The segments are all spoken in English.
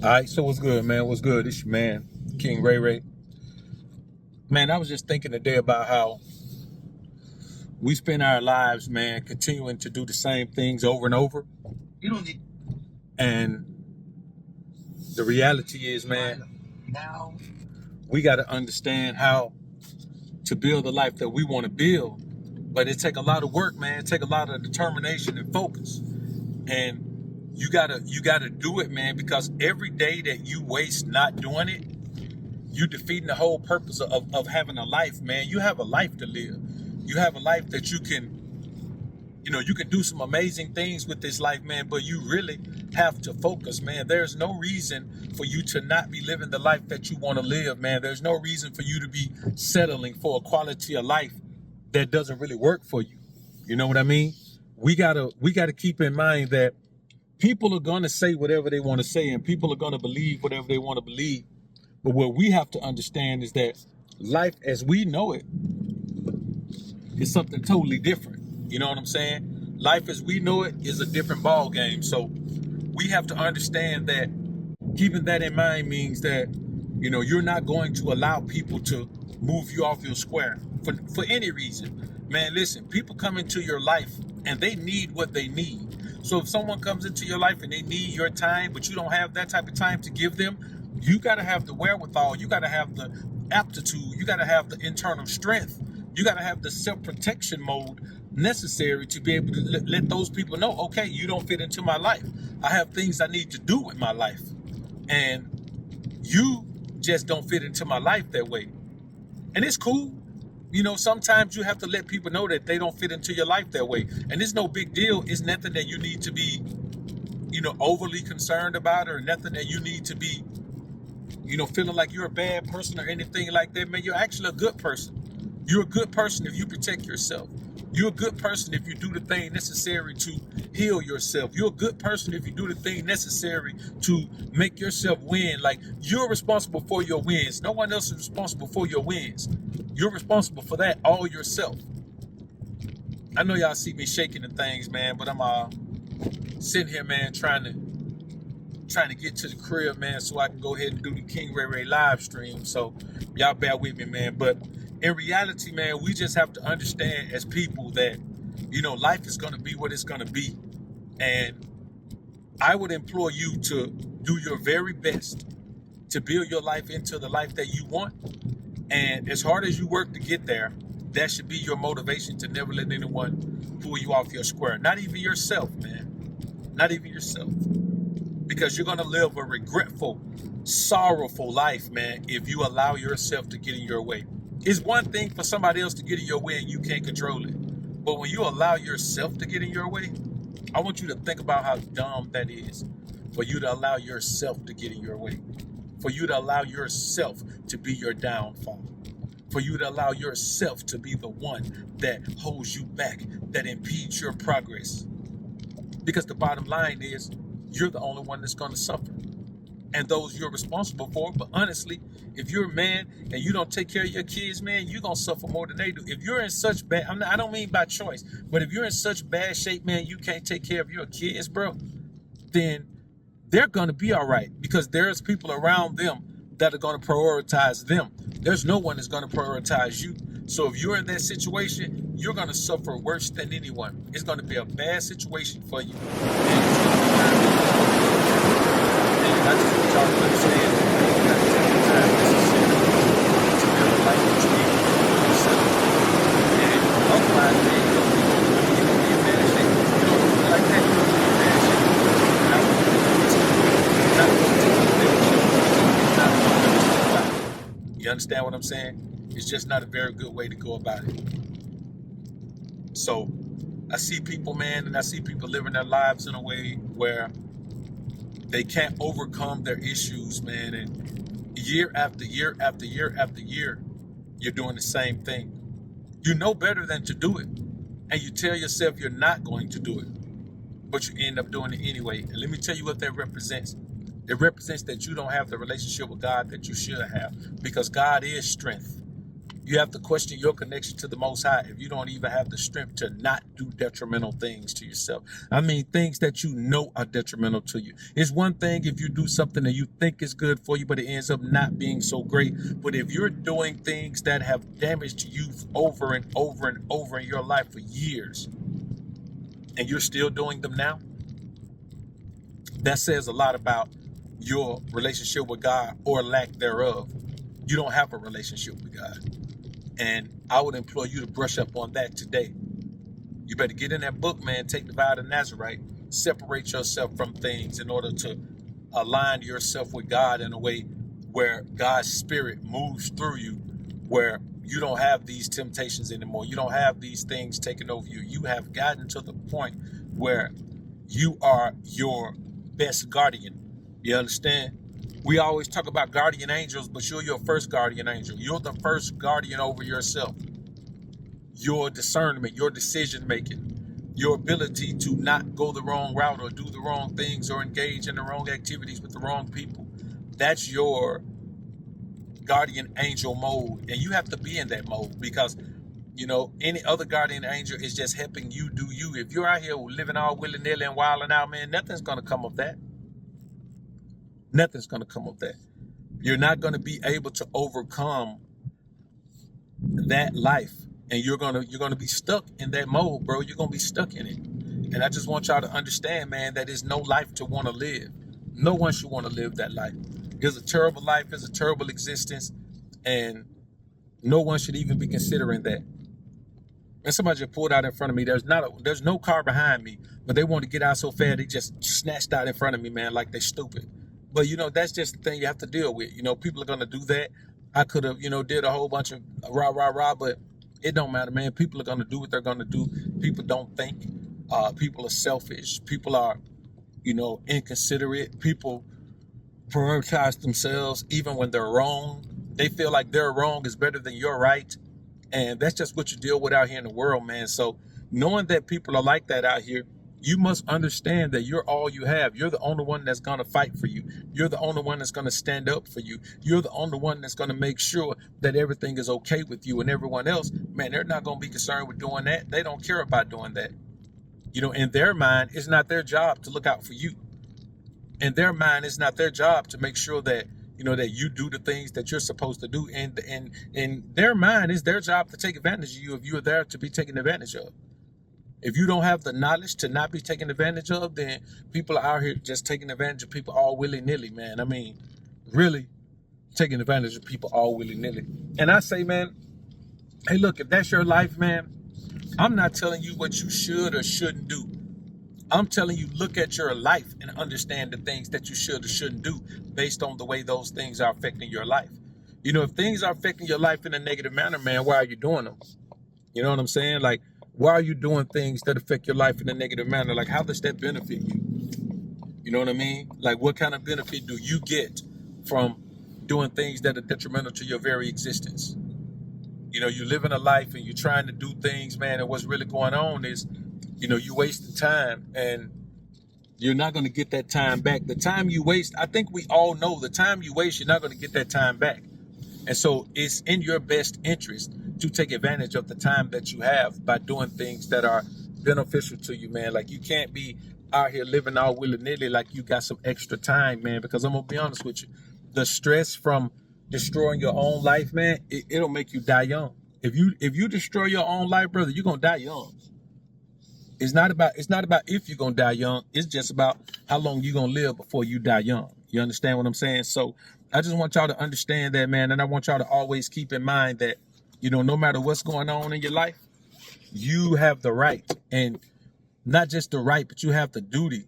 All right, so what's good, man? What's good? It's your man, King Ray Ray. Man, I was just thinking today about how we spend our lives, man, continuing to do the same things over and over. You don't need. And the reality is, man, now we got to understand how to build the life that we want to build. But it take a lot of work, man. It take a lot of determination and focus. And you gotta do it, man, because every day that you waste not doing it, you defeating the whole purpose of having a life, man. You have a life to live. You have a life that you can do some amazing things with this life, man, but you really have to focus, man. There's no reason for you to not be living the life that you want to live, man. There's no reason for you to be settling for a quality of life that doesn't really work for you. You know what I mean? We gotta keep in mind that people are gonna say whatever they want to say, and people are gonna believe whatever they want to believe. But what we have to understand is that life as we know it is something totally different. You know what I'm saying? Life as we know it is a different ball game. So we have to understand that keeping that in mind means that, you're not going to allow people to move you off your square for any reason. Man, listen, people come into your life and they need what they need. So if someone comes into your life and they need your time, but you don't have that type of time to give them, you got to have the wherewithal. You got to have the aptitude. You got to have the internal strength. You got to have the self-protection mode necessary to be able to let those people know, okay, you don't fit into my life. I have things I need to do with my life. And you just don't fit into my life that way. And it's cool. Sometimes you have to let people know that they don't fit into your life that way. And it's no big deal. It's nothing that you need to be, overly concerned about, or nothing that you need to be, feeling like you're a bad person or anything like that. Man, you're actually a good person. You're a good person if you protect yourself. You're a good person if you do the thing necessary to heal yourself. You're a good person if you do the thing necessary to make yourself win. Like, you're responsible for your wins. No one else is responsible for your wins. You're responsible for that all yourself. I know y'all see me shaking the things, man, but I'm sitting here, man, trying to get to the crib, man, so I can go ahead and do the King Ray Ray live stream. So y'all bear with me, man. But in reality, man, we just have to understand as people that, life is going to be what it's going to be. And I would implore you to do your very best to build your life into the life that you want. And as hard as you work to get there, that should be your motivation to never let anyone pull you off your square. Not even yourself, man. Not even yourself. Because you're going to live a regretful, sorrowful life, man, if you allow yourself to get in your way. It's one thing for somebody else to get in your way and you can't control it. But when you allow yourself to get in your way, I want you to think about how dumb that is. For you to allow yourself to get in your way. For you to allow yourself to be your downfall. For you to allow yourself to be the one that holds you back, that impedes your progress. Because the bottom line is, you're the only one that's going to suffer. And those you're responsible for. But honestly, if you're a man and you don't take care of your kids, man, you're going to suffer more than they do. If you're in such bad, I don't mean by choice, but if you're in such bad shape, man, you can't take care of your kids, bro, then they're going to be all right, because there's people around them that are going to prioritize them. There's no one that's going to prioritize you. So if you're in that situation, you're going to suffer worse than anyone. It's going to be a bad situation for you. And I just want y'all to understand that you got to take the time necessary to build a life that you need for yourself. And otherwise, man, you're going to be in bad shape. You don't feel like that, you're going to be in bad shape. And I want you to not You understand what I'm saying? It's just not a very good way to go about it. So I see people, man, and I see people living their lives in a way where they can't overcome their issues, man. And year after year after year after year, you're doing the same thing. You know better than to do it. And you tell yourself you're not going to do it. But you end up doing it anyway. And let me tell you what that represents. It represents that you don't have the relationship with God that you should have. Because God is strength. You have to question your connection to the Most High if you don't even have the strength to not do detrimental things to yourself. I mean, things that you know are detrimental to you. It's one thing if you do something that you think is good for you, but it ends up not being so great. But if you're doing things that have damaged you over and over and over in your life for years, and you're still doing them now, that says a lot about your relationship with God or lack thereof. You don't have a relationship with God. And I would implore you to brush up on that today. You better get in that book, man. Take the vow of Nazarite. Separate yourself from things in order to align yourself with God in a way where God's spirit moves through you, where you don't have these temptations anymore. You don't have these things taking over you. You have gotten to the point where you are your best guardian. You understand? We always talk about guardian angels, but you're your first guardian angel. You're the first guardian over yourself. Your discernment, your decision making, your ability to not go the wrong route or do the wrong things or engage in the wrong activities with the wrong people. That's your guardian angel mode. And you have to be in that mode because, you know, any other guardian angel is just helping you do you. If you're out here living all willy-nilly and wilding out, man, nothing's going to come of that. Nothing's going to come of that. You're not going to be able to overcome that life, and you're going to be stuck in that mode, bro. You're going to be stuck in it. And I just want y'all to understand, man, that there's no life to want to live. No one should want to live that life. It's a terrible life. It's a terrible existence, and no one should even be considering that. And somebody just pulled out in front of me. There's no car behind me, but they want to get out so fast they just snatched out in front of me, man, like they're stupid. But, you know, that's just the thing you have to deal with. You know, people are going to do that. I could have, you know, did a whole bunch of rah, but it don't matter, man. People are going to do what they're going to do. People don't think. People are selfish. People are, you know, inconsiderate. People prioritize themselves even when they're wrong. They feel like their wrong is better than your right. And that's just what you deal with out here in the world, man. So knowing that people are like that out here, you must understand that you're all you have. You're the only one that's going to fight for you. You're the only one that's going to stand up for you. You're the only one that's going to make sure that everything is okay with you. And everyone else, man, they're not going to be concerned with doing that. They don't care about doing that. You know, in their mind, it's not their job to look out for you. In their mind, it's not their job to make sure that, you know, that you do the things that you're supposed to do. And in their mind, it's their job to take advantage of you if you're there to be taken advantage of. If you don't have the knowledge to not be taken advantage of, then people are out here just taking advantage of people all willy-nilly, man. I mean, really taking advantage of people all willy-nilly. And I say, man, hey, look, if that's your life, man, I'm not telling you what you should or shouldn't do. I'm telling you, look at your life and understand the things that you should or shouldn't do based on the way those things are affecting your life. You know, if things are affecting your life in a negative manner, man, why are you doing them? You know what I'm saying? Like, why are you doing things that affect your life in a negative manner? Like, how does that benefit you? You know what I mean? Like, what kind of benefit do you get from doing things that are detrimental to your very existence? You know, you're living a life and you're trying to do things, man, and what's really going on is, you know, you're wasting time and you're not going to get that time back. The time you waste, I think we all know the time you waste, you're not going to get that time back. And so it's in your best interest to take advantage of the time that you have by doing things that are beneficial to you, man. Like, you can't be out here living all willy-nilly like you got some extra time, man, because I'm going to be honest with you. The stress from destroying your own life, man, it'll make you die young. If you destroy your own life, brother, you're going to die young. It's not about if you're going to die young. It's just about how long you're going to live before you die young. You understand what I'm saying? So I just want y'all to understand that, man. And I want y'all to always keep in mind that, you know, no matter what's going on in your life, you have the right, and not just the right, but you have the duty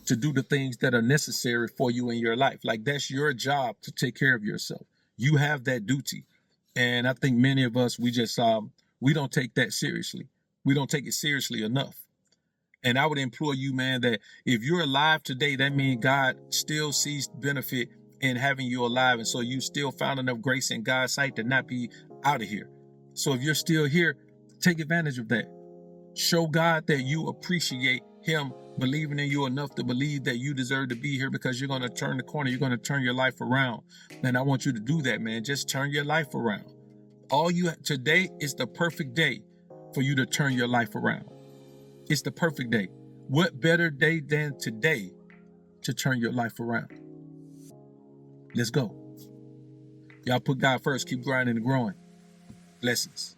to do the things that are necessary for you in your life. Like, that's your job to take care of yourself. You have that duty. And I think many of us, we don't take that seriously. We don't take it seriously enough. And I would implore you, man, that if you're alive today, that means God still sees benefit in having you alive. And so you still found enough grace in God's sight to not be out of here. So if you're still here, take advantage of that. Show God that you appreciate him believing in you enough to believe that you deserve to be here, because you're going to turn the corner. You're going to turn your life around. And I want you to do that, man. Just turn your life around. Today is the perfect day for you to turn your life around. It's the perfect day. What better day than today to turn your life around? Let's go. Y'all put God first. Keep grinding and growing. Blessings.